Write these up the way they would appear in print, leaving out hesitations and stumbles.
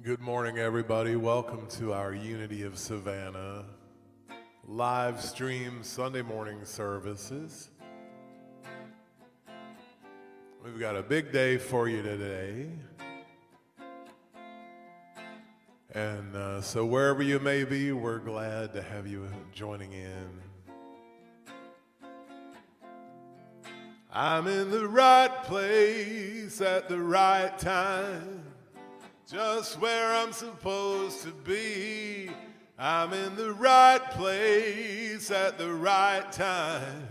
Good morning, everybody. Welcome to our Unity of Savannah live stream Sunday morning services. We've got a big day for you today. And so wherever you may be, we're glad to have you joining in. I'm in the right place at the right time, just where I'm supposed to be. I'm in the right place at the right time,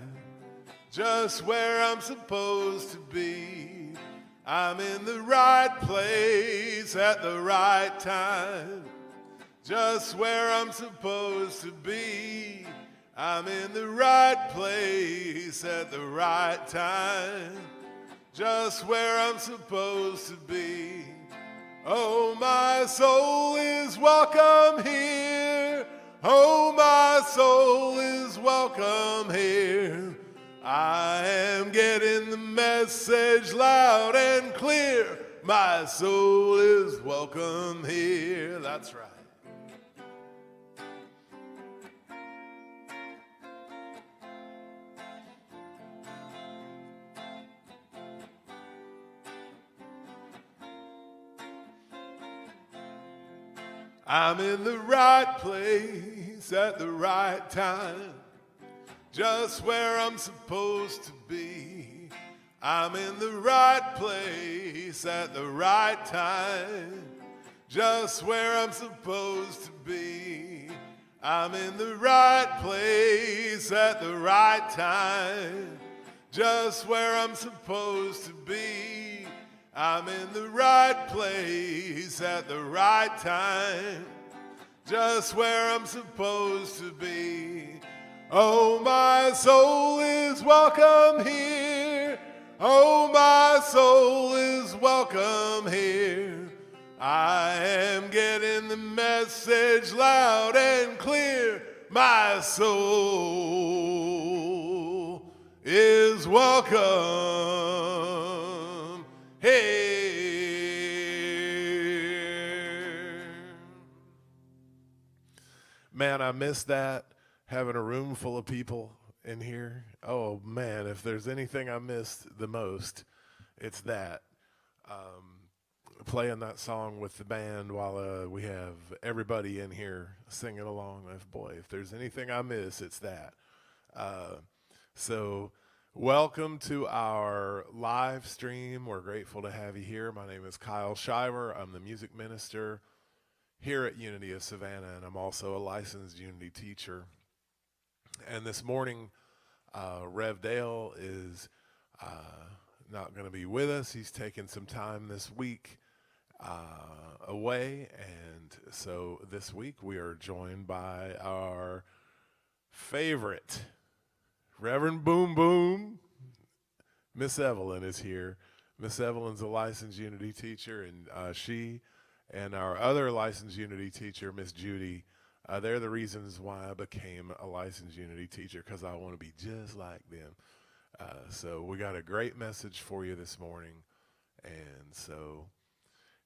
just where I'm supposed to be. I'm in the right place at the right time, just where I'm supposed to be. I'm in the right place at the right time, just where I'm supposed to be. Oh, my soul is welcome here. Oh, my soul is welcome here. I am getting the message loud and clear. My soul is welcome here. That's right. I'm in the right place at the right time, just where I'm supposed to be. I'm in the right place at the right time, just where I'm supposed to be. I'm in the right place at the right time, just where I'm supposed to be. I'm in the right place at the right time, just where I'm supposed to be. Oh, my soul is welcome here. Oh, my soul is welcome here. I am getting the message loud and clear. My soul is welcome. Hey, man, I miss that, having a room full of people in here. Oh, man, if there's anything I missed the most, it's that. Playing that song with the band while we have everybody in here singing along. Boy, if there's anything I miss, it's that. So welcome to our live stream. We're grateful to have you here. My name is Kyle Shiver. I'm the music minister here at Unity of Savannah, and I'm also a licensed Unity teacher. And this morning, Rev Dale is not going to be with us. He's taking some time this week away, and so this week we are joined by our favorite Reverend Boom Boom. Miss Evelyn is here. Miss Evelyn's a licensed Unity teacher, and she and our other licensed Unity teacher, Miss Judy, they're the reasons why I became a licensed Unity teacher, because I want to be just like them. So we got a great message for you this morning, and so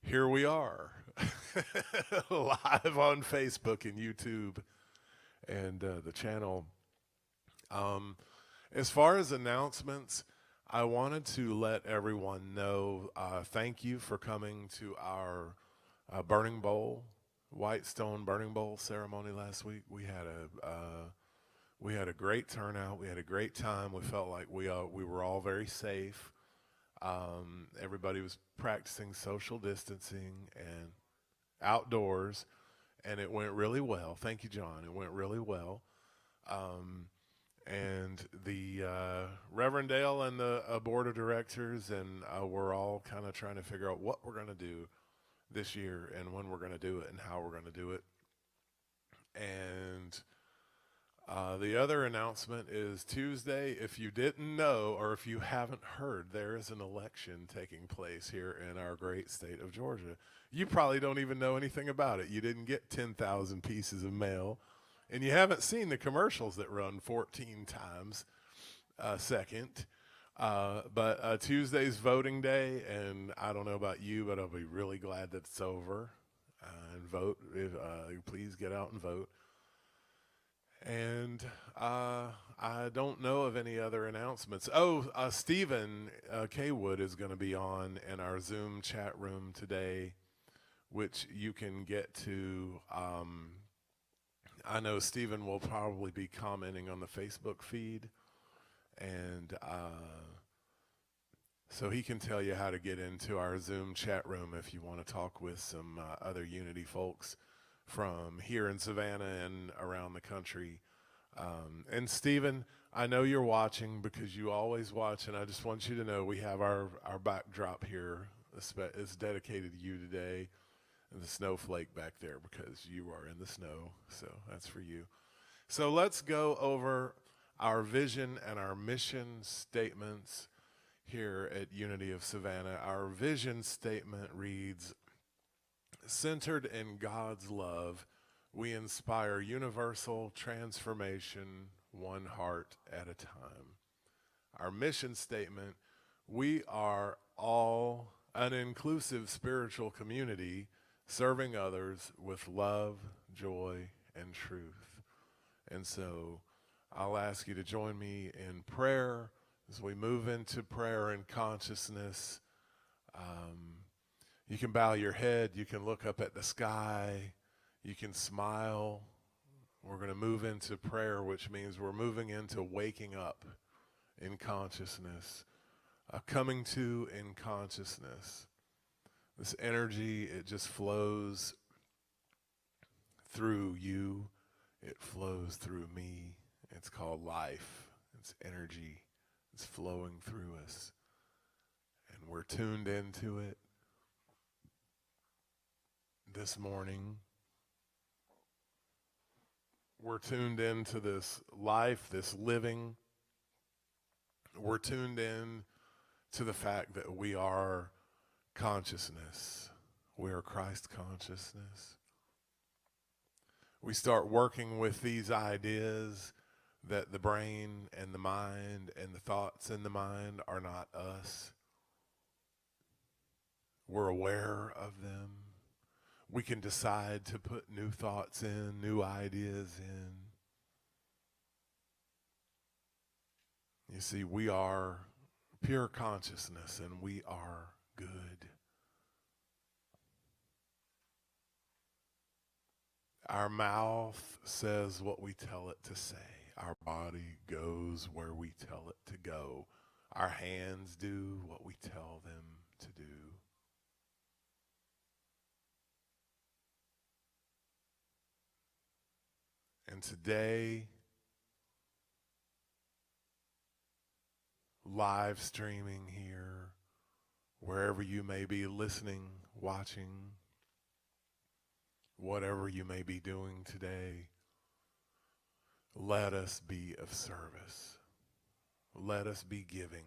here we are, live on Facebook and YouTube and the channel. As far as announcements, I wanted to let everyone know, thank you for coming to our Burning Bowl, White Stone Burning Bowl ceremony last week. We had a great turnout. We had a great time. We felt like we were all very safe. Everybody was practicing social distancing and outdoors, and it went really well. Thank you, John. It went really well. And the Reverend Dale and the board of directors and we're all kind of trying to figure out what we're going to do this year and when we're going to do it and how we're going to do it. And the other announcement is Tuesday. If you didn't know, or if you haven't heard, there is an election taking place here in our great state of Georgia. You probably don't even know anything about it. You didn't get 10,000 pieces of mail, and you haven't seen the commercials that run 14 times a second. But Tuesday's voting day, and I don't know about you, but I'll be really glad that it's over. and vote. Please get out and vote. And I don't know of any other announcements. Oh, Stephen Kaywood is going to be on in our Zoom chat room today, which you can get to. I know Stephen will probably be commenting on the Facebook feed, and so he can tell you how to get into our Zoom chat room if you want to talk with some other Unity folks from here in Savannah and around the country. And Stephen, I know you're watching because you always watch, and I just want you to know we have our backdrop here. It's dedicated to you today, and the snowflake back there because you are in the snow, so that's for you. So let's go over our vision and our mission statements here at Unity of Savannah. Our vision statement reads, centered in God's love, we inspire universal transformation, one heart at a time. Our mission statement, we are all an inclusive spiritual community serving others with love, joy, and truth. And so I'll ask you to join me in prayer as we move into prayer and consciousness. You can bow your head, you can look up at the sky, you can smile. We're going to move into prayer, which means we're moving into waking up in consciousness, coming to in consciousness. This energy, it just flows through you. It flows through me. It's called life. It's energy. It's flowing through us. And we're tuned into it. This morning, we're tuned into this life, this living. We're tuned in to the fact that we are consciousness. We are Christ consciousness. We start working with these ideas that the brain and the mind and the thoughts in the mind are not us. We're aware of them. We can decide to put new thoughts in, new ideas in. You see, we are pure consciousness and we are good. Our mouth says what we tell it to say. Our body goes where we tell it to go. Our hands do what we tell them to do. And today, live streaming here, wherever you may be listening, watching, whatever you may be doing today, let us be of service. Let us be giving.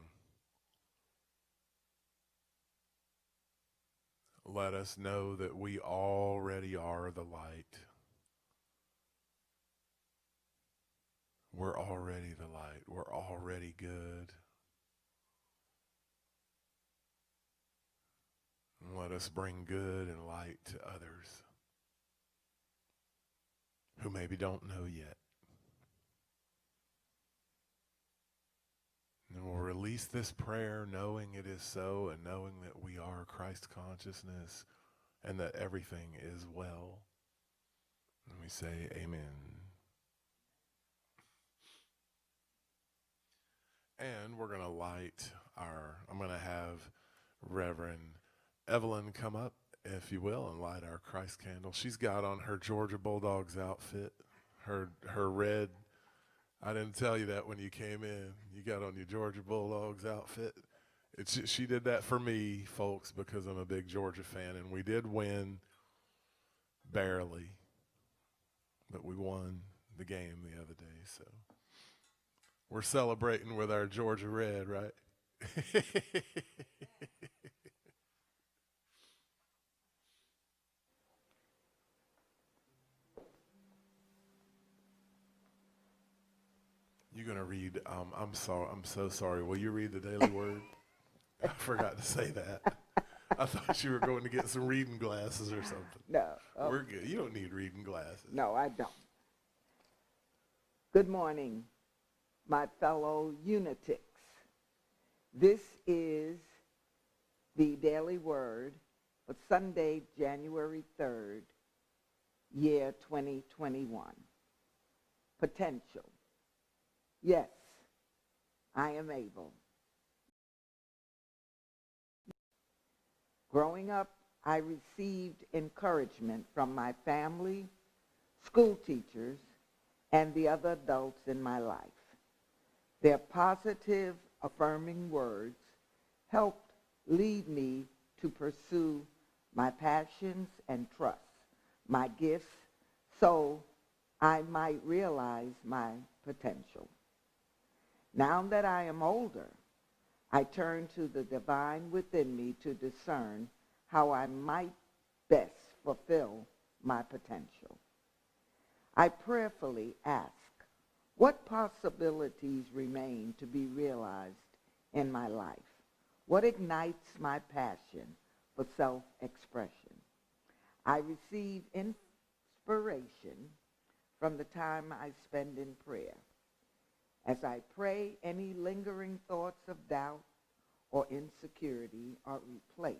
Let us know that we already are the light. We're already the light. We're already good. And let us bring good and light to others who maybe don't know yet. And we'll release this prayer knowing it is so and knowing that we are Christ consciousness and that everything is well. And we say amen. And we're going to light I'm going to have Reverend Evelyn come up, if you will, and light our Christ candle. She's got on her Georgia Bulldogs outfit, her red. I didn't tell you that when you came in. You got on your Georgia Bulldogs outfit. She did that for me, folks, because I'm a big Georgia fan, and we did win barely, but we won the game the other day, so we're celebrating with our Georgia red, right? You're going to read, I'm so sorry. Will you read the Daily Word? I forgot to say that. I thought you were going to get some reading glasses or something. No. We're good. You don't need reading glasses. No, I don't. Good morning, my fellow Unitics. This is the Daily Word for Sunday, January 3rd, year 2021. Potential. Yes, I am able. Growing up, I received encouragement from my family, school teachers, and the other adults in my life. Their positive, affirming words helped lead me to pursue my passions and trust my gifts so I might realize my potential. Now that I am older, I turn to the divine within me to discern how I might best fulfill my potential. I prayerfully ask, what possibilities remain to be realized in my life? What ignites my passion for self-expression? I receive inspiration from the time I spend in prayer. As I pray, any lingering thoughts of doubt or insecurity are replaced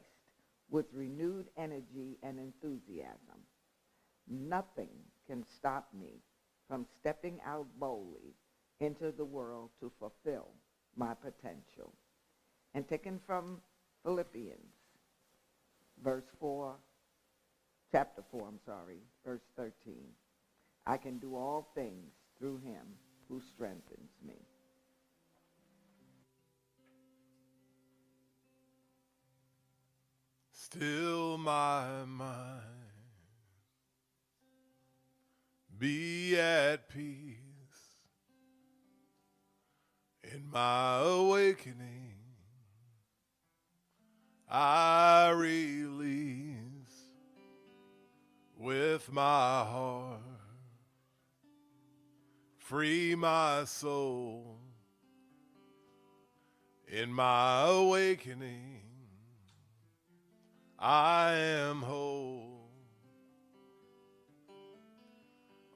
with renewed energy and enthusiasm. Nothing can stop me from stepping out boldly into the world to fulfill my potential. And taken from Philippians, chapter 4, verse 13. I can do all things through him who strengthens me. Still my mind, be at peace in my awakening. I release with my heart, free my soul in my awakening. I am whole.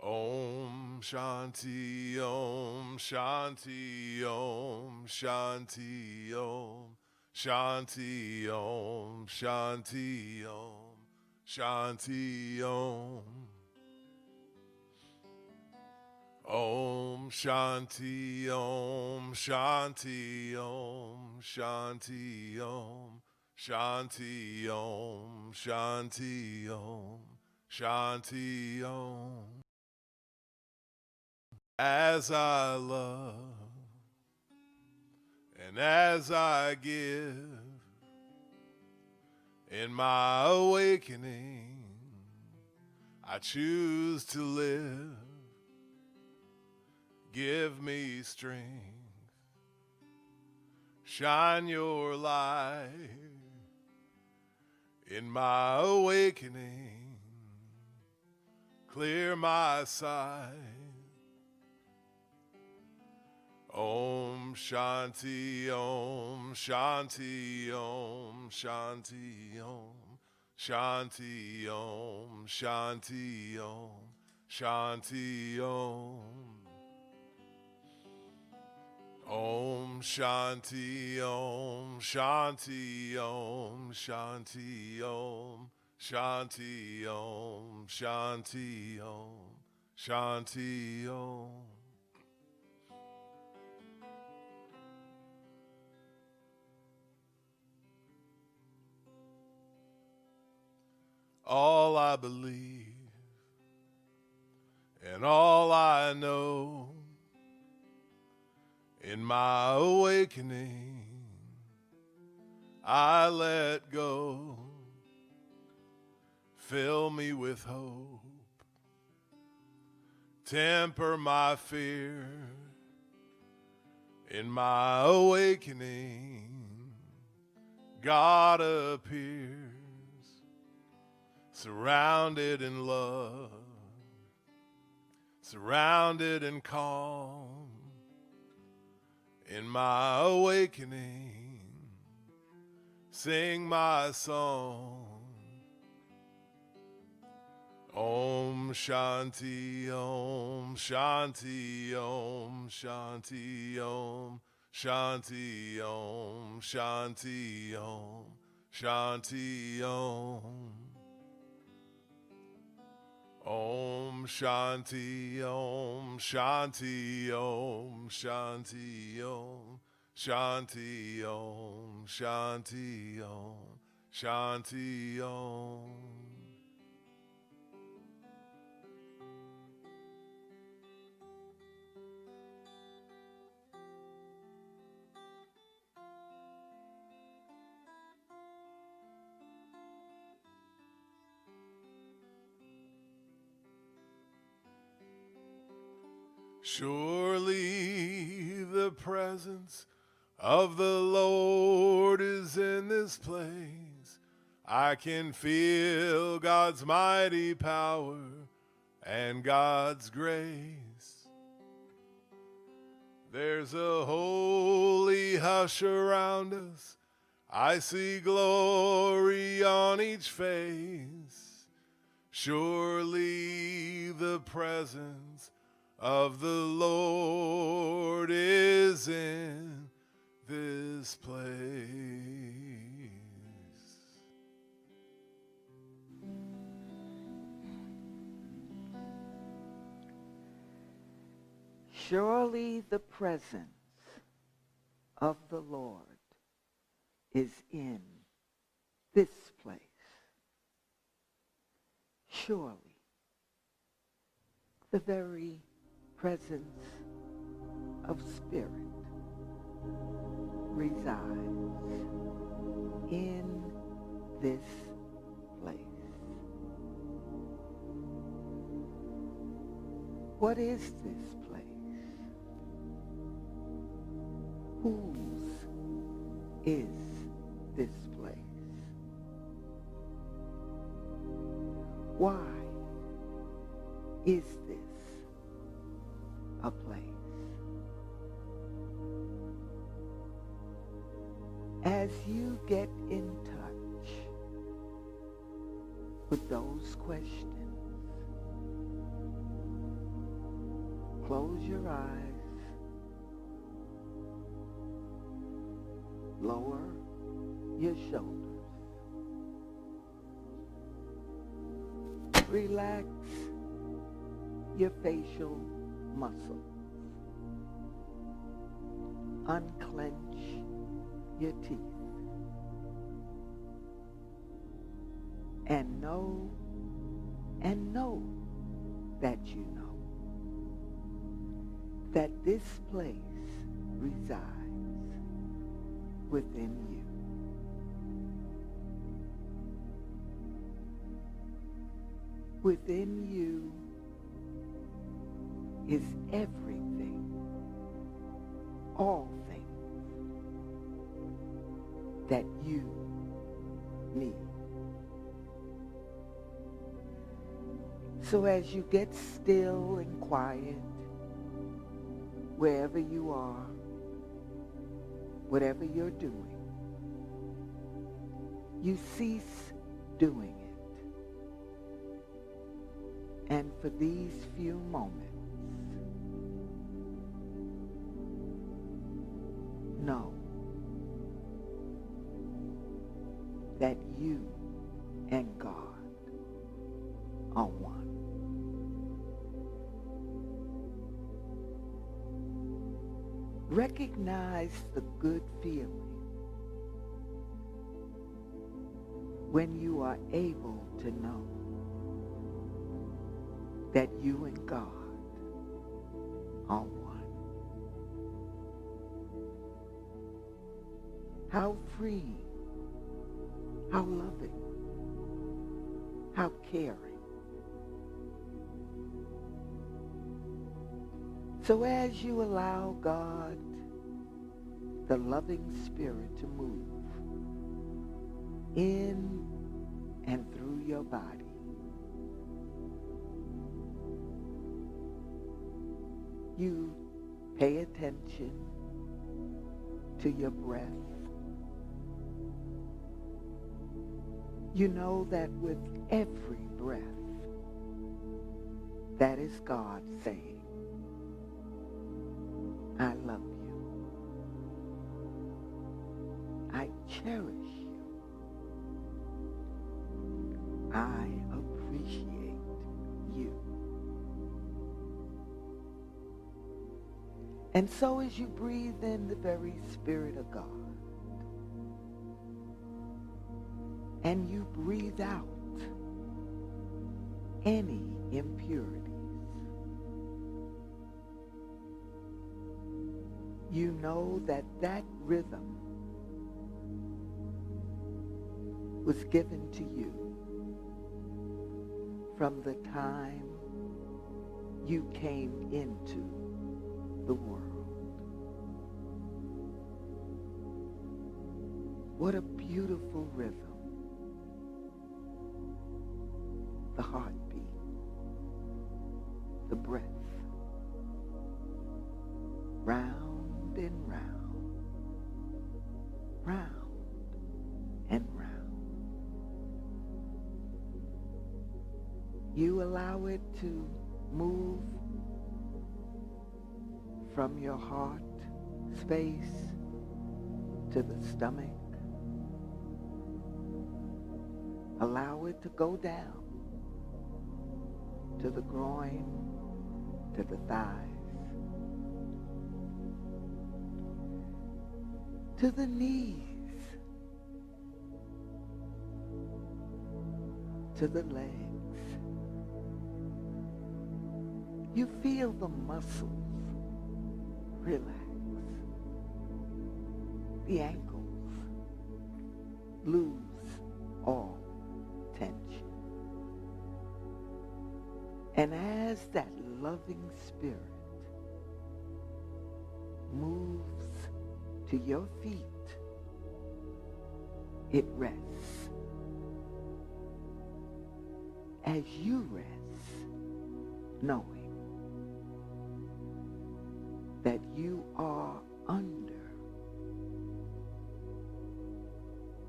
Om Shanti Om Shanti Om Shanti Om Shanti Om Shanti Om Shanti Om Om Shanti Om Shanti Om Shanti Om Shanti Om Shanti Om Shanti Om. As I love and as I give in my awakening, I choose to live. Give me strength. Shine your light in my awakening. Clear my sight. Om Shanti Om Shanti Om Shanti Om Shanti Om Shanti Om Shanti Om Om Shanti Om Shanti Om Shanti Om Shanti Om Shanti Om Shanti Om. All I believe and all I know in my awakening, I let go. Fill me with hope. Temper my fear in my awakening. God appears, surrounded in love, surrounded in calm. In my awakening, sing my song. Om Shanti Om Shanti Om Shanti Om Shanti Om Shanti Om Shanti Om. Om Shanti Om Shanti Om Shanti Om Shanti Om Shanti Om Shanti Om. Surely the presence of the Lord is in this place. I can feel God's mighty power and God's grace. There's a holy hush around us. I see glory on each face. Surely the presence of the Lord is in this place. Surely the presence of the Lord is in this place. Surely the very presence of Spirit resides in this place. What is this place? Whose is this place? Why is this a place? As you get in touch with those questions, close your eyes, lower your shoulders, relax your facial muscles, unclench your teeth, and know that you know that this place resides within you. Within you is everything, all things that you need. So as you get still and quiet, wherever you are, whatever you're doing, you cease doing it. And for these few moments, know that you and God are one. Recognize the good feeling when you are able to know that you and God are one. How free, how loving, how caring. So as you allow God, the loving Spirit, to move in and through your body, you pay attention to your breath You know that with every breath, that is God saying, I love you. I cherish you. I appreciate you. And so as you breathe in the very Spirit of God, and you breathe out any impurities, you know that that rhythm was given to you from the time you came into the world. What a beautiful rhythm. The heartbeat, the breath, round and round, round and round. You allow it to move from your heart space to the stomach. Allow it to go down to the groin, to the thighs, to the knees, to the legs. You feel the muscles relax. The ankles lose all tension. And as that loving Spirit moves to your feet, it rests. As you rest, knowing that you are under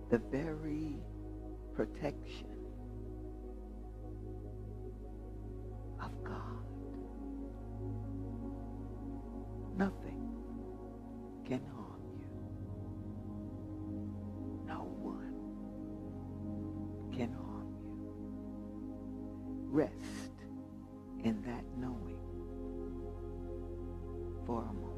the very protection of God. Nothing can harm you. No one can harm you. Rest in that knowing for a moment.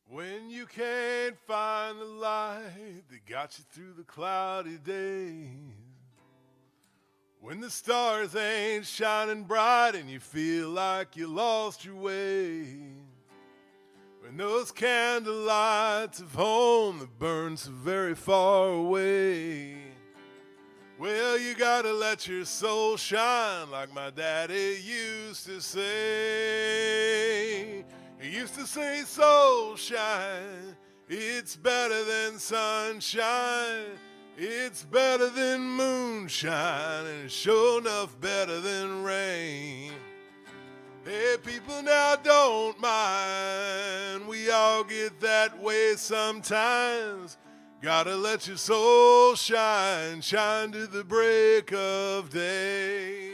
When you can't find the light that got you through the cloudy days, when the stars ain't shining bright and you feel like you lost your way, when those candle lights of home that burn so very far away, well, you gotta let your soul shine like my daddy used to say. He used to say, soul shine, it's better than sunshine, it's better than moonshine, and it's sure enough better than rain. Hey, people, now don't mind. We all get that way sometimes. Gotta let your soul shine, shine to the break of day.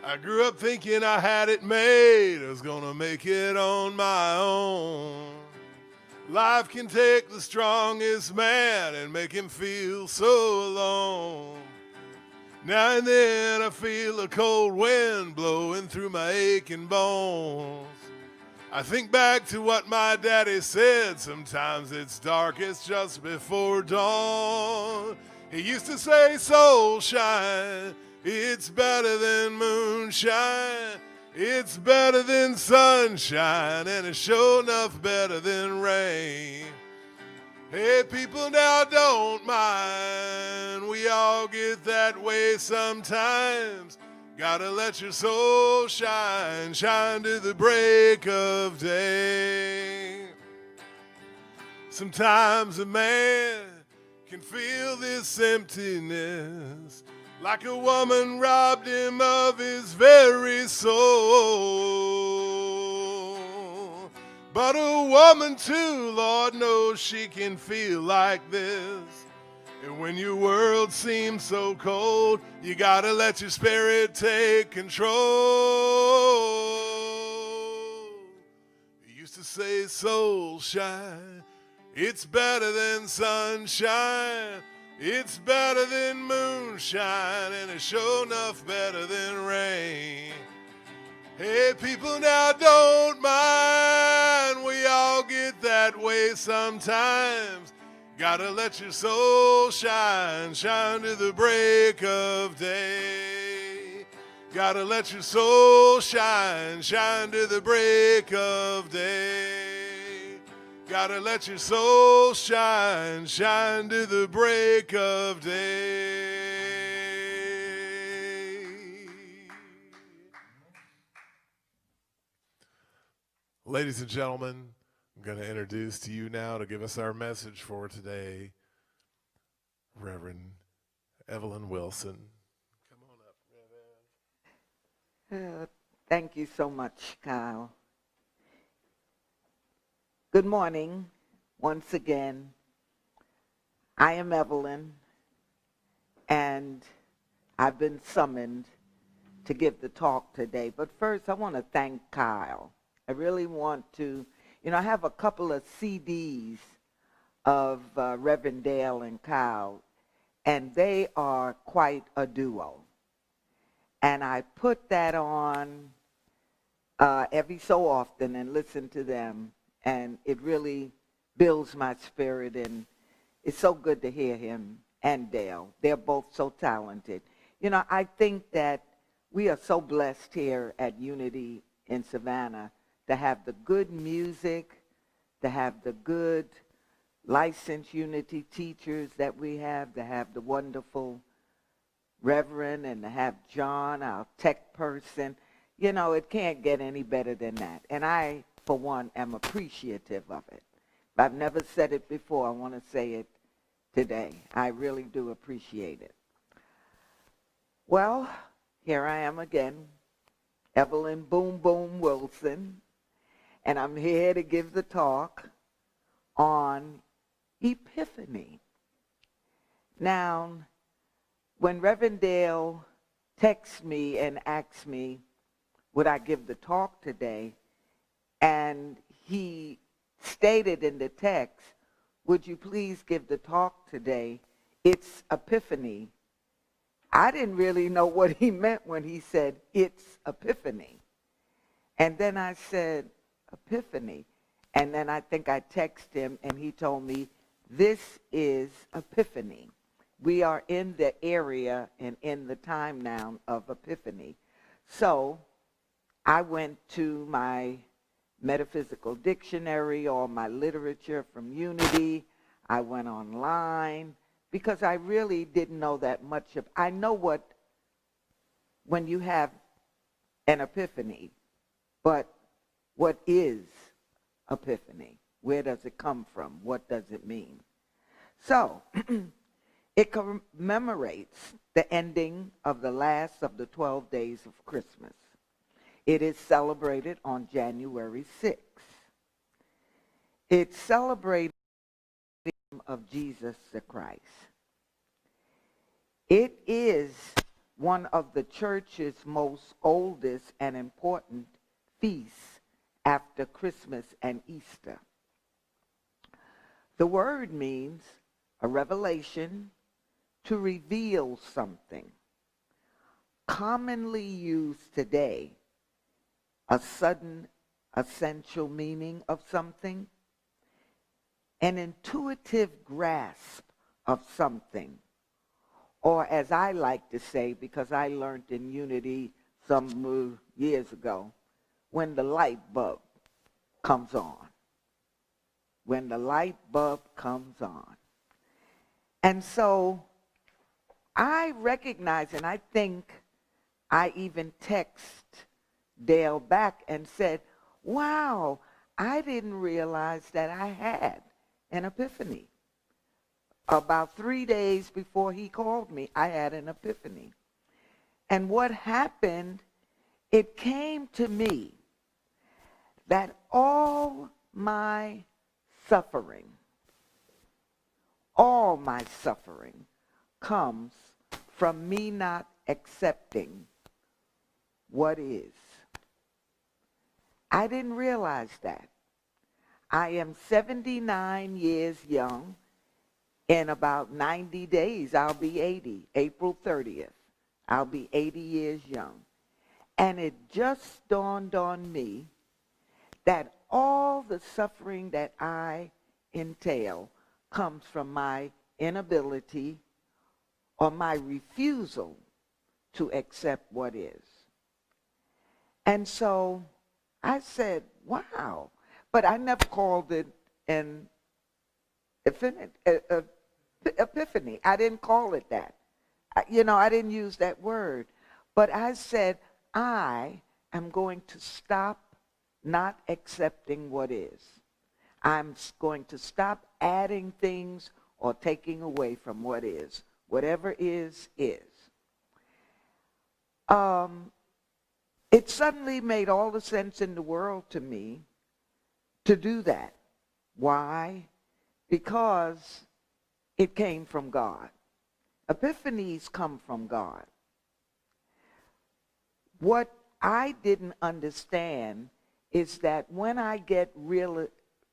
I grew up thinking I had it made. I was gonna make it on my own. Life can take the strongest man and make him feel so alone. Now and then I feel a cold wind blowing through my aching bones. I think back to what my daddy said, sometimes it's darkest just before dawn. He used to say, soul shine, it's better than moonshine. It's better than sunshine, and it's sure enough better than rain. Hey, people, now don't mind. We all get that way sometimes. Gotta let your soul shine, shine to the break of day. Sometimes a man can feel this emptiness, like a woman robbed him of his very soul. But a woman too, Lord knows she can feel like this. And when your world seems so cold, you gotta let your spirit take control. You used to say, soul shine, it's better than sunshine. It's better than moonshine, and it's sure enough better than rain. Hey, people, now don't mind. We all get that way sometimes. Gotta let your soul shine, shine to the break of day. Gotta let your soul shine, shine to the break of day. Gotta let your soul shine, shine to the break of day. Ladies and gentlemen, I'm going to introduce to you now to give us our message for today, Reverend Evelyn Wilson. Come on up, Reverend. Thank you so much, Kyle. Good morning, once again. I am Evelyn, and I've been summoned to give the talk today. But first, I want to thank Kyle. I really want to, I have a couple of CDs of Reverend Dale and Kyle, and they are quite a duo. And I put that on every so often and listen to them, and it really builds my spirit, and it's so good to hear him and Dale. They're both so talented. I think that we are so blessed here at Unity in Savannah to have the good music, to have the good licensed Unity teachers that we have, to have the wonderful Reverend, and to have John, our tech person. It can't get any better than that. And I, for one, am appreciative of it. If I've never said it before, I want to say it today. I really do appreciate it. Well, here I am again, Evelyn Boom Boom Wilson, and I'm here to give the talk on Epiphany. Now, when Reverend Dale texted me and asked me, would I give the talk today, and he stated in the text, would you please give the talk today? It's Epiphany. I didn't really know what he meant when he said, it's Epiphany. And then I said, Epiphany. And then I think I texted him, and he told me, this is Epiphany. We are in the area and in the time now of Epiphany. So I went to my metaphysical dictionary, all my literature from Unity. I went online because I really didn't know that much of. I know when you have an epiphany, but what is epiphany? Where does it come from? What does it mean? So it commemorates the ending of the last of the 12 days of Christmas. It is celebrated on January 6th. It celebrated the name of Jesus the Christ. It is one of the church's most oldest and important feasts after Christmas and Easter. The word means a revelation, to reveal something. Commonly used today, a sudden essential meaning of something, an intuitive grasp of something, or as I like to say, because I learned in Unity some years ago, when the light bulb comes on. When the light bulb comes on. And so I recognize, and I think I even text Dale back and said, wow, I didn't realize that I had an epiphany. About 3 days before he called me, I had an epiphany. And what happened, it came to me that all my suffering comes from me not accepting what is. I didn't realize that. I am 79 years young. In about 90 days, I'll be 80, April 30th. I'll be 80 years young. And it just dawned on me that all the suffering that I entail comes from my inability or my refusal to accept what is. And so I said, wow. But I never called it an epiphany. I didn't call it that. I didn't use that word. But I said, I am going to stop not accepting what is. I'm going to stop adding things or taking away from what is. Whatever is, is. It suddenly made all the sense in the world to me to do that. Why? Because it came from God. Epiphanies come from God. What I didn't understand is that when I get real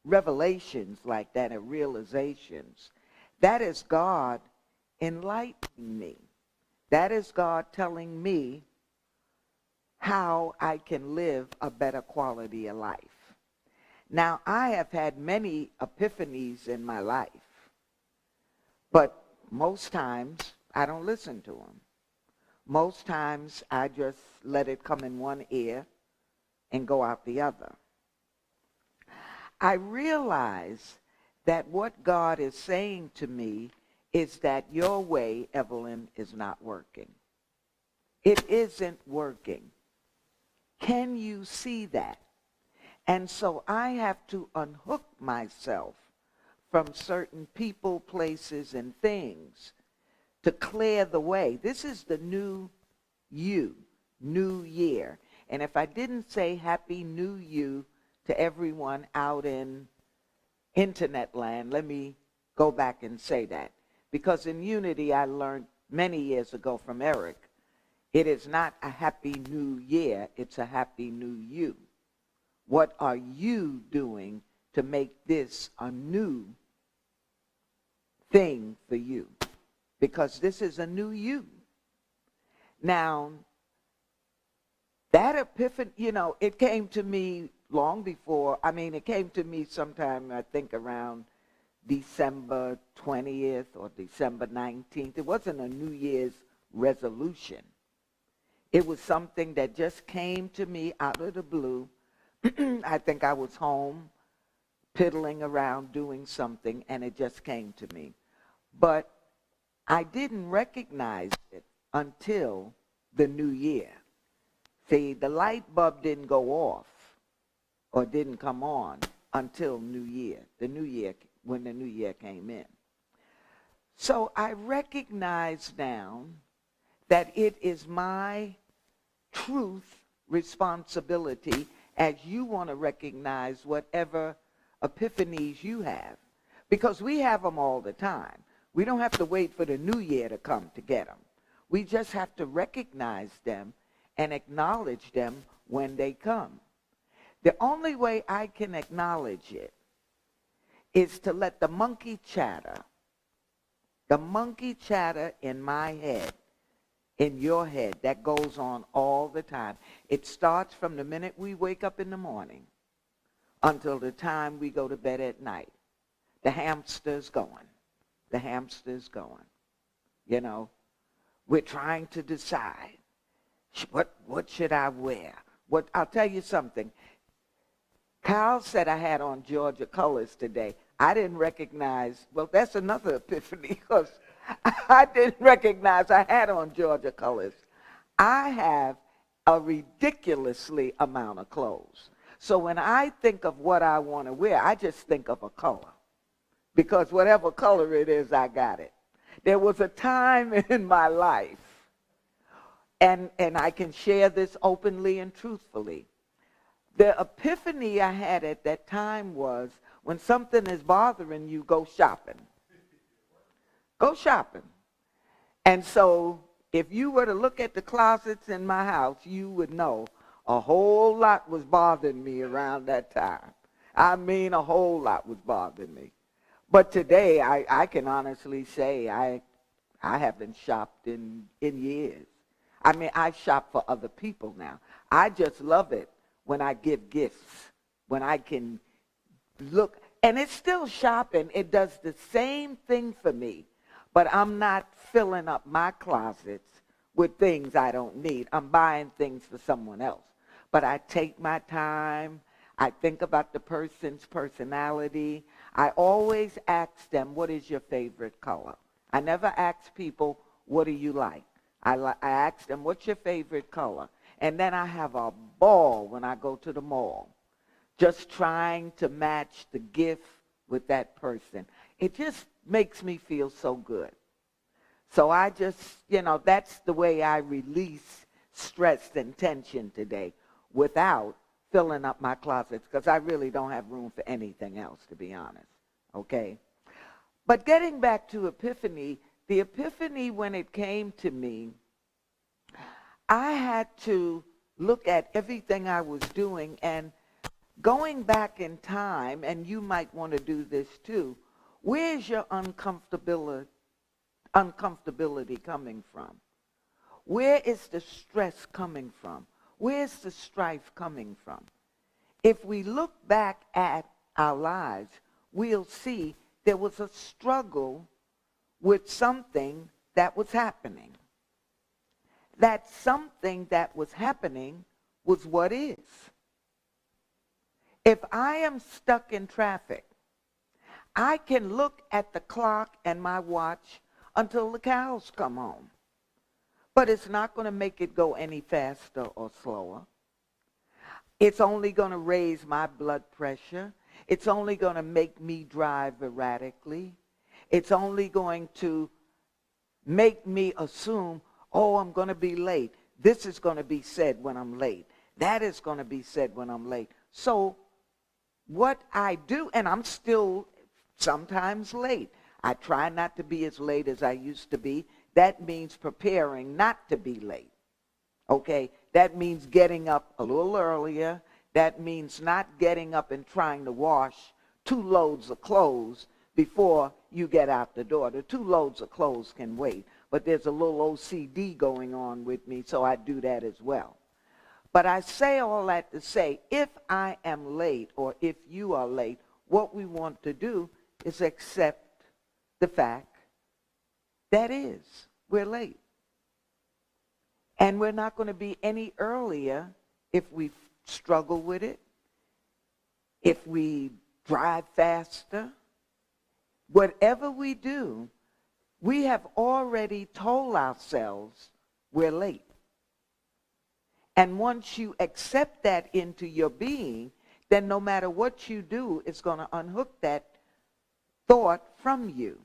revelations like that and realizations, that is God enlightening me. That is God telling me how I can live a better quality of life. Now, I have had many epiphanies in my life, but most times I don't listen to them. Most times I just let it come in one ear and go out the other. I realize that what God is saying to me is that your way, Evelyn, is not working. It isn't working. Can you see that? And so I have to unhook myself from certain people, places, and things to clear the way. This is the new you, new year. And if I didn't say Happy New You to everyone out in internet land, let me go back and say that. Because in Unity, I learned many years ago from Eric, it is not a Happy New Year, it's a Happy New You. What are you doing to make this a new thing for you? Because this is a new you. Now, that epiphany, it came to me long before. It came to me sometime, I think, around December 20th or December 19th. It wasn't a New Year's resolution. It was something that just came to me out of the blue. I think I was home, piddling around doing something, and it just came to me. But I didn't recognize it until the new year. See, the light bulb didn't go off or didn't come on until New Year, when the new year came in. So I recognize now that it is my truth responsibility as you want to recognize whatever epiphanies you have. Because we have them all the time. We don't have to wait for the new year to come to get them. We just have to recognize them and acknowledge them when they come. The only way I can acknowledge it is to let the monkey chatter in my head, in your head, that goes on all the time. It starts from the minute we wake up in the morning until the time we go to bed at night. The hamster's going. The hamster's going. You know, we're trying to decide, what should I wear? I'll tell you something. Kyle said I had on Georgia colors today. I didn't recognize, well, that's another epiphany, because I didn't recognize I had on Georgia colors. I have a ridiculously amount of clothes. So when I think of what I want to wear, I just think of a color. Because whatever color it is, I got it. There was a time in my life, and I can share this openly and truthfully. The epiphany I had at that time was, when something is bothering you, go shopping. Go shopping. And so if you were to look at the closets in my house, you would know a whole lot was bothering me around that time. I mean, a whole lot was bothering me. But today, I can honestly say I haven't shopped in years. I mean, I shop for other people now. I just love it when I give gifts, when I can look. And it's still shopping. It does the same thing for me. But I'm not filling up my closets with things I don't need. I'm buying things for someone else. But I take my time. I think about the person's personality. I always ask them, what is your favorite color? I never ask people, what do you like? I ask them, what's your favorite color? And then I have a ball when I go to the mall, just trying to match the gift with that person. It just makes me feel so good. So I just, that's the way I release stress and tension today, without filling up my closets, because I really don't have room for anything else, to be honest. Okay? But getting back to Epiphany, the Epiphany, when it came to me, I had to look at everything I was doing, and going back in time, and you might want to do this too, where's your uncomfortability coming from? Where is the stress coming from? Where's the strife coming from? If we look back at our lives, we'll see there was a struggle with something that was happening. That something that was happening was what is. If I am stuck in traffic, I can look at the clock and my watch until the cows come home. But it's not going to make it go any faster or slower. It's only going to raise my blood pressure. It's only going to make me drive erratically. It's only going to make me assume, oh, I'm going to be late. This is going to be said when I'm late. That is going to be said when I'm late. So what I do, and I'm still sometimes late. I try not to be as late as I used to be. That means preparing not to be late. Okay? That means getting up a little earlier. That means not getting up and trying to wash 2 loads of clothes before you get out the door. The 2 loads of clothes can wait. But there's a little OCD going on with me, so I do that as well. But I say all that to say, if I am late or if you are late, what we want to do is accept the fact that we're late. And we're not going to be any earlier if we struggle with it, if we drive faster. Whatever we do, we have already told ourselves we're late. And once you accept that into your being, then no matter what you do, it's going to unhook that thought from you.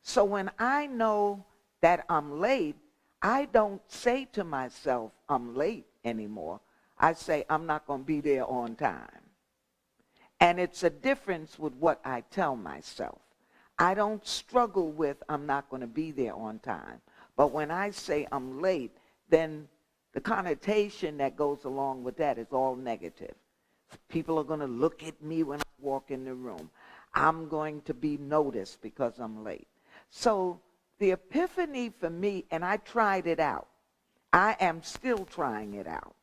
So when I know that I'm late, I don't say to myself, I'm late anymore. I say I'm not going to be there on time. And it's a difference with what I tell myself. I don't struggle with I'm not going to be there on time. But when I say I'm late, then the connotation that goes along with that is all negative. People are going to look at me when I walk in the room. I'm going to be noticed because I'm late. So the epiphany for me, and I tried it out. I am still trying it out.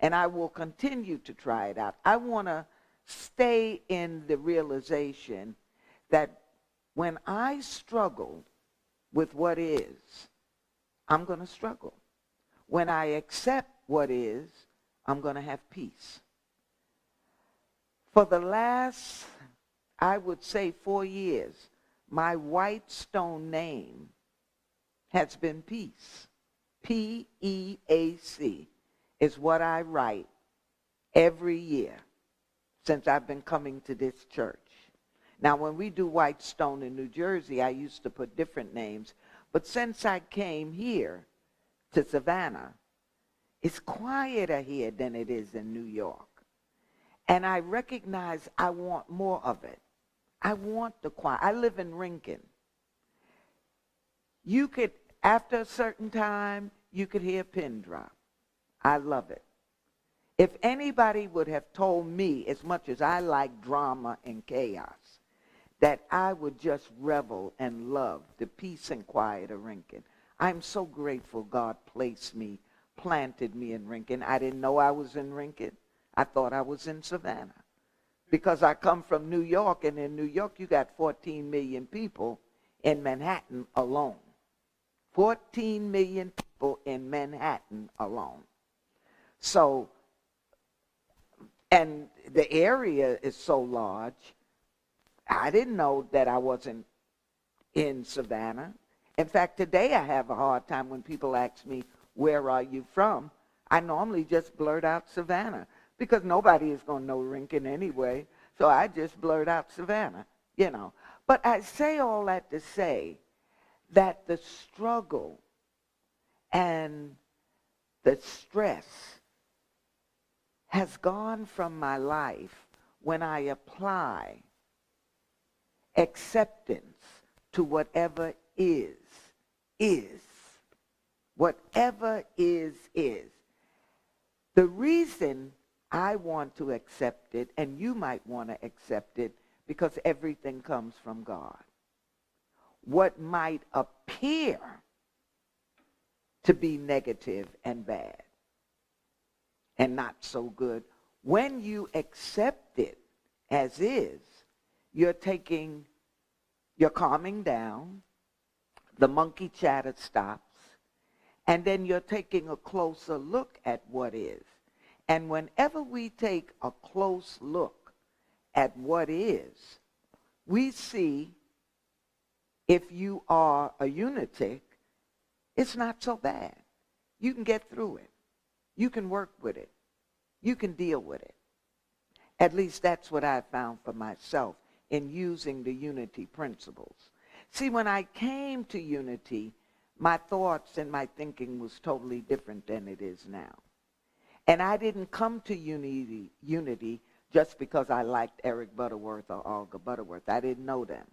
And I will continue to try it out. I want to stay in the realization that when I struggle with what is, I'm going to struggle. When I accept what is, I'm going to have peace. For the last, I would say 4 years, my white stone name has been peace. P-E-A-C is what I write every year since I've been coming to this church. Now, when we do white stone in New Jersey, I used to put different names. But since I came here to Savannah, it's quieter here than it is in New York. And I recognize I want more of it. I want the quiet. I live in Rincon. You could, after a certain time, you could hear a pin drop. I love it. If anybody would have told me, as much as I like drama and chaos, that I would just revel and love the peace and quiet of Rincon. I'm so grateful God placed me, planted me in Rincon. I didn't know I was in Rincon. I thought I was in Savannah. Because I come from New York, and in New York you got 14 million people in Manhattan alone. 14 million people in Manhattan alone. So, and the area is so large, I didn't know that I wasn't in Savannah. In fact, today I have a hard time when people ask me, where are you from? I normally just blurt out Savannah because nobody is going to know Rincon anyway. So I just blurt out Savannah, you know. But I say all that to say that the struggle and the stress has gone from my life when I apply acceptance to whatever is. Whatever is. The reason I want to accept it, and you might want to accept it, because everything comes from God. What might appear to be negative and bad and not so good, when you accept it as is, you're calming down, the monkey chatter stops, and then you're taking a closer look at what is. And whenever we take a close look at what is, we see, if you are a lunatic, it's not so bad. You can get through it. You can work with it. You can deal with it. At least that's what I found for myself in using the unity principles. See, when I came to unity, my thoughts and my thinking was totally different than it is now. And I didn't come to unity just because I liked Eric Butterworth or Olga Butterworth. I didn't know them.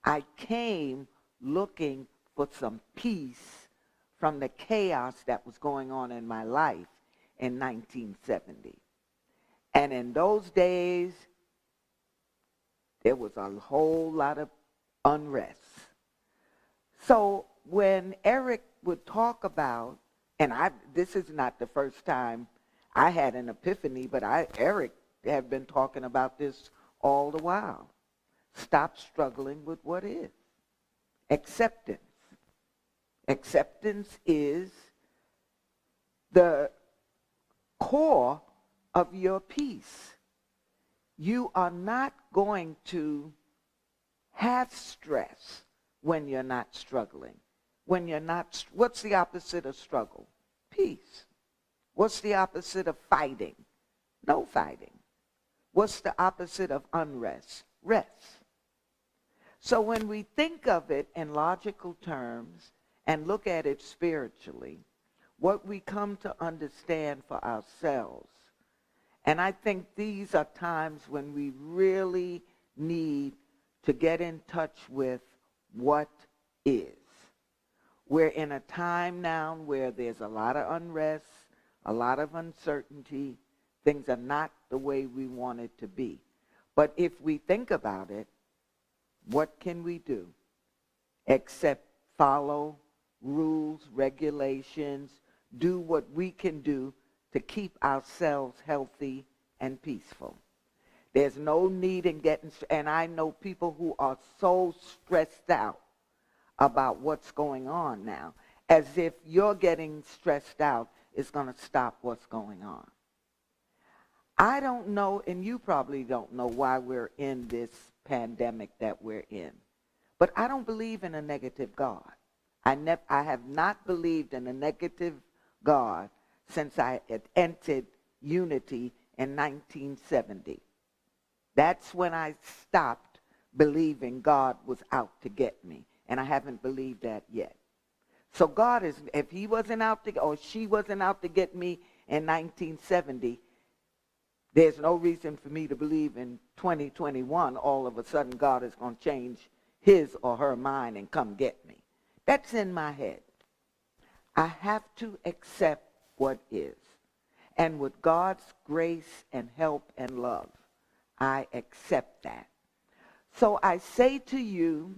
I came looking for some peace from the chaos that was going on in my life in 1970. And in those days, there was a whole lot of unrest. So when Eric would talk about, and this is not the first time I had an epiphany, but Eric had been talking about this all the while. Stop struggling with what is. Acceptance. Acceptance is the core of your peace. You are not going to have stress when you're not struggling. When you're not, what's the opposite of struggle? Peace. What's the opposite of fighting? No fighting. What's the opposite of unrest? Rest. So when we think of it in logical terms and look at it spiritually, what we come to understand for ourselves. And I think these are times when we really need to get in touch with what is. We're in a time now where there's a lot of unrest, a lot of uncertainty. Things are not the way we want it to be. But if we think about it, what can we do except follow rules, regulations, do what we can do to keep ourselves healthy and peaceful? There's no need in getting, and I know people who are so stressed out about what's going on now, as if you're getting stressed out is going to stop what's going on. I don't know, and you probably don't know why we're in this pandemic that we're in. But I don't believe in a negative God. I have not believed in a negative God since I had entered Unity in 1970. That's when I stopped believing God was out to get me, and I haven't believed that yet. So God is, if he wasn't out to, or she wasn't out to get me in 1970, there's no reason for me to believe in 2021 all of a sudden God is going to change his or her mind and come get me. That's in my head. I have to accept what is. And with God's grace and help and love, I accept that. So I say to you,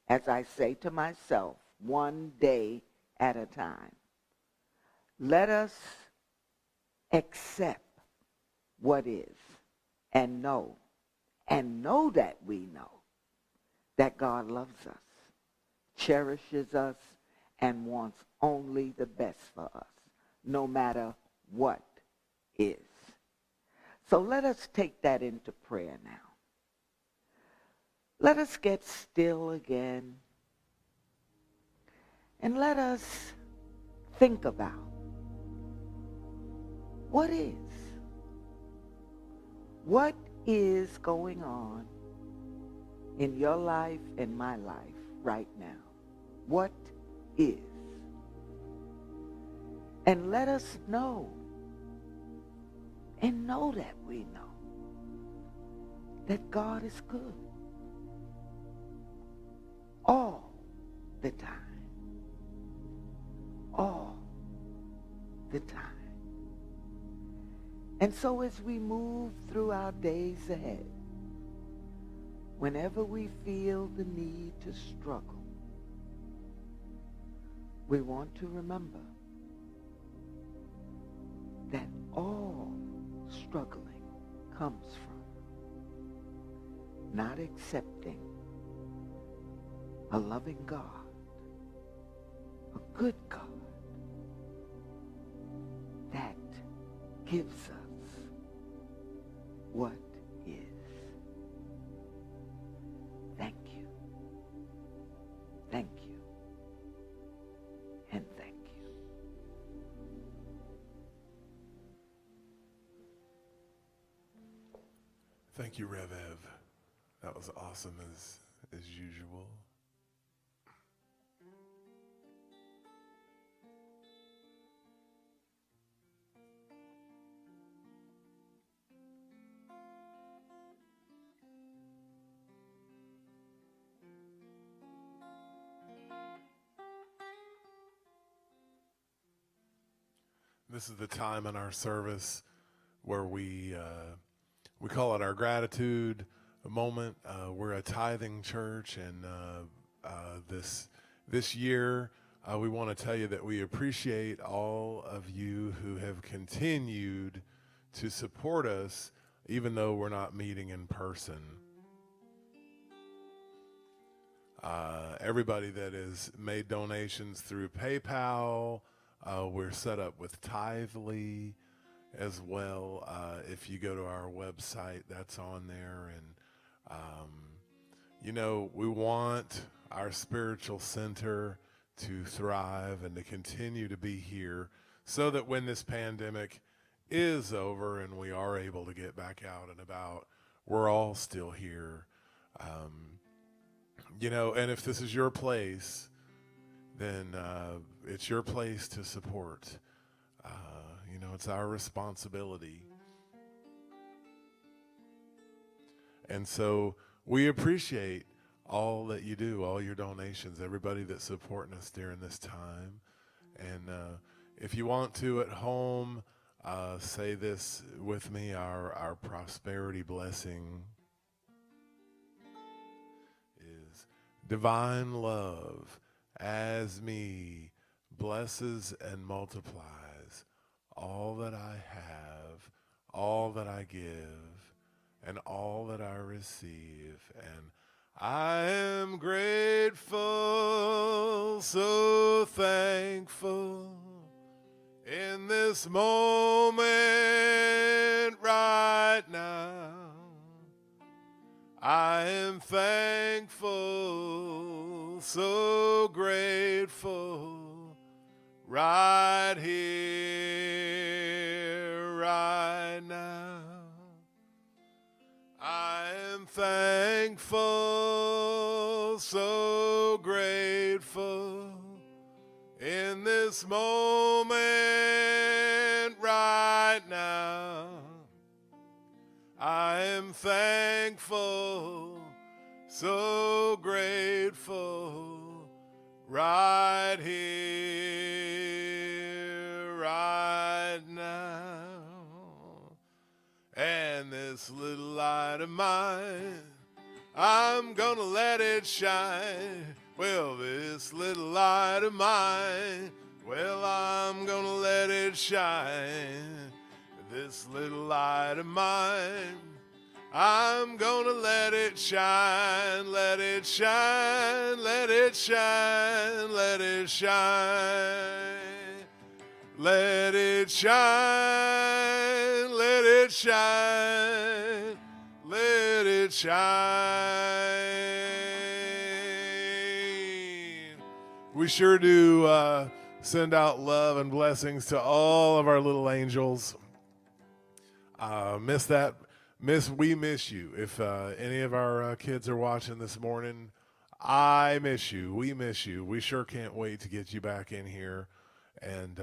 as I say to myself, one day at a time, let us accept what is and know that we know that God loves us, cherishes us, and wants only the best for us, no matter what is. So let us take that into prayer now. Let us get still again, and let us think about what is. What is going on in your life and my life right now? What is? And let us know, and know that we know, that God is good all the time. All the time. And so as we move through our days ahead, whenever we feel the need to struggle, we want to remember that all struggling comes from not accepting a loving God, a good God that gives us what is. Thank you. Thank you. And thank you. Thank you, Rev Ev. That was awesome as usual. This is the time in our service where we call it our gratitude moment. We're a tithing church, and this year we want to tell you that we appreciate all of you who have continued to support us, even though we're not meeting in person. Everybody that has made donations through PayPal. We're set up with Tithely as well. If you go to our website, that's on there. And, we want our spiritual center to thrive and to continue to be here so that when this pandemic is over and we are able to get back out and about, we're all still here. And if this is your place, then it's your place to support. It's our responsibility. And so we appreciate all that you do, all your donations, everybody that's supporting us during this time. And if you want to at home, say this with me, our prosperity blessing is divine love as me blesses and multiplies all that I have, all that I give, and all that I receive. And I am grateful, so thankful in this moment right now. I am thankful, so grateful right here, right now. I am thankful, so grateful in this moment right now. I am thankful, so grateful right here, right now. And this little light of mine, I'm gonna let it shine. Well, this little light of mine, well, I'm gonna let it shine. This little light of mine, I'm gonna let it shine, let it shine, let it shine, let it shine. Let it shine, let it shine, let it shine. We sure do send out love and blessings to all of our little angels. We miss you. If any of our kids are watching this morning, I miss you. We miss you. We sure can't wait to get you back in here. And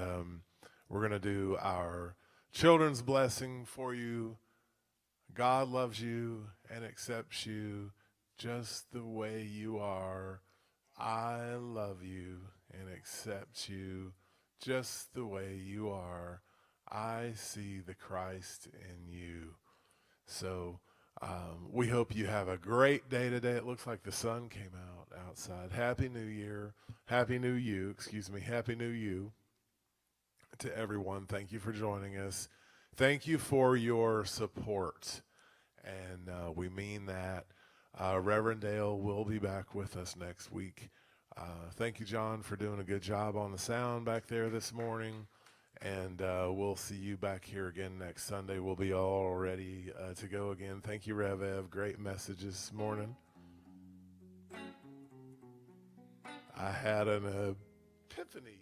we're going to do our children's blessing for you. God loves you and accepts you just the way you are. I love you and accept you just the way you are. I see the Christ in you. So we hope you have a great day today. It looks like the sun came out outside. Happy New Year. Happy New You. Excuse me. Happy New You to everyone. Thank you for joining us. Thank you for your support. And we mean that. Reverend Dale will be back with us next week. Thank you, John, for doing a good job on the sound back there this morning. And we'll see you back here again next Sunday. We'll be all ready to go again. Thank you, Rev Ev. Great messages this morning. I had an epiphany.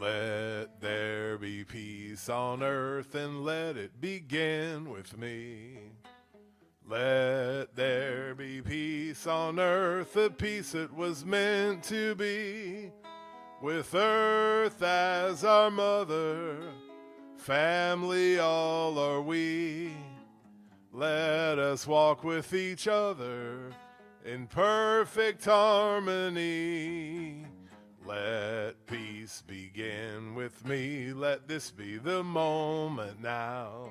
Let there be peace on earth and let it begin with me. Let there be peace on earth, the peace it was meant to be. With earth as our mother, family all are we. Let us walk with each other in perfect harmony. Let peace begin with me. Let this be the moment now.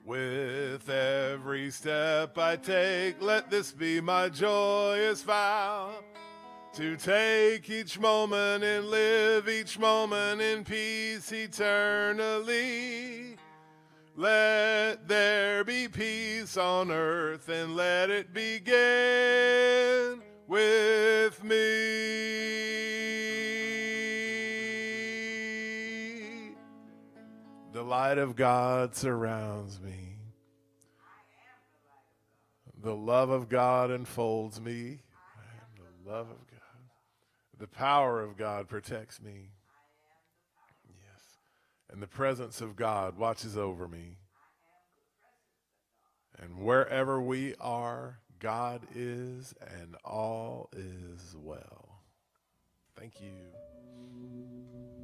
With every step I take, let this be my joyous vow. To take each moment and live each moment in peace eternally. Let there be peace on earth and let it begin with me. The light of God surrounds me. The love of God enfolds me. I am the love of God. The power of God protects me. Yes. And the presence of God watches over me. And wherever we are, God is, and all is well. Thank you.